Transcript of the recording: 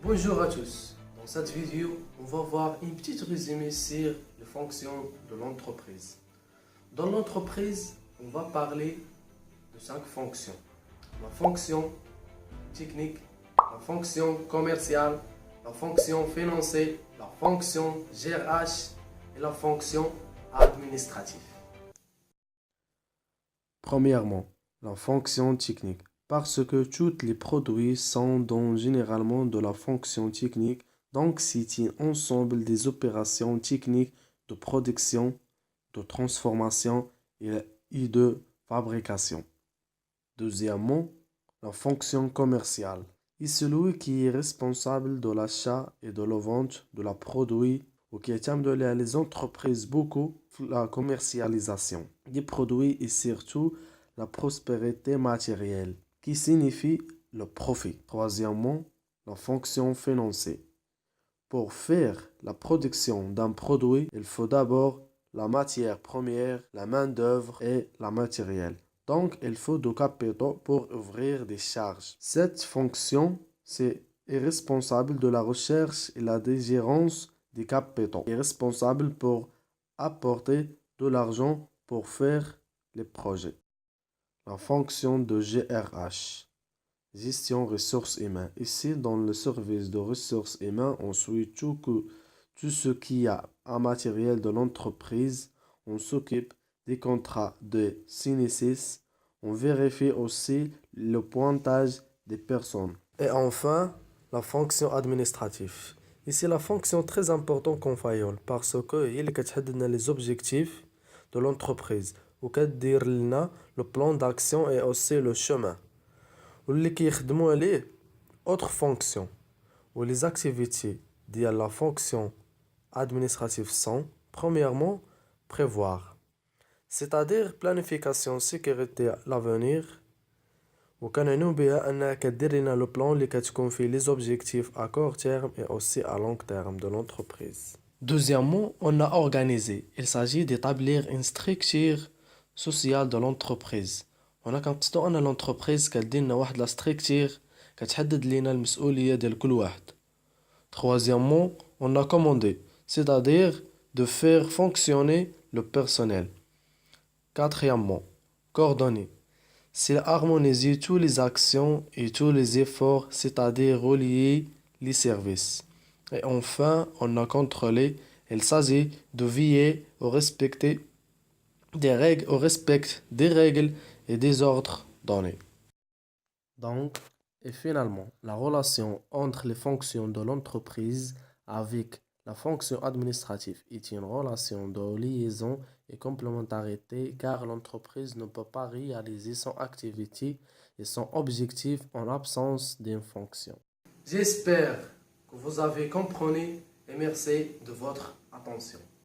Bonjour à tous. Dans cette vidéo, on va voir une petite résumé sur les fonctions de l'entreprise. Dans l'entreprise, on va parler de 5 fonctions. La fonction technique, la fonction commerciale, la fonction financière, la fonction GRH et la fonction administrative. Premièrement, la fonction technique. Parce que tous les produits sont donc généralement de la fonction technique, donc c'est un ensemble des opérations techniques de production, de transformation et de fabrication. Deuxièmement, la fonction commerciale est celui qui est responsable de l'achat et de la vente de la produit ou qui est de les entreprises beaucoup la commercialisation des produits et surtout la prospérité matérielle qui signifie le profit. Troisièmement, la fonction financière. Pour faire la production d'un produit, il faut d'abord la matière première, la main-d'œuvre et le matériel. Donc, il faut du capital pour ouvrir des charges. Cette fonction est responsable de la recherche et la gérance des capitaux. Elle est responsable pour apporter de l'argent pour faire les projets. La fonction de GRH, gestion ressources humaines. Ici, dans le service de ressources humaines, on suit tout ce qui a un matériel de l'entreprise. On s'occupe des contrats de sinistres. On vérifie aussi le pointage des personnes. Et enfin, la fonction administrative. Ici, la fonction très importante qu'on fait parce que il a les objectifs de l'entreprise. وكدير لنا le plan d'action et aussi le chemin. واللي كيخدموا عليه autre fonction. Ou les activités ديال la fonction administrative sont premièrement prévoir. C'est-à-dire planification sécurité l'avenir. وكنعنيو بها انها كدير لنا le plan اللي كتكون فيه les objectifs à court terme et aussi à long terme de l'entreprise. Deuxièmement, on a organisé. Il s'agit d'établir une structure sociale de l'entreprise. هنا كنقصدو ان l'entreprise كدير لنا واحد لا structure كتحدد لينا المسؤوليه ديال كل واحد. Troisièmement, on a commandé, c'est-à-dire de faire fonctionner le personnel. Quatrièmement, coordonner. C'est harmoniser toutes les actions et tous les efforts, c'est-à-dire relier les services. Et enfin, on a contrôlé. Il s'agit de veiller au respect des règles et des ordres donnés. Donc, et finalement, la relation entre les fonctions de l'entreprise avec la fonction administrative est une relation de liaison et complémentarité car l'entreprise ne peut pas réaliser son activité et son objectif en absence d'une fonction. J'espère que vous avez compris et merci de votre attention.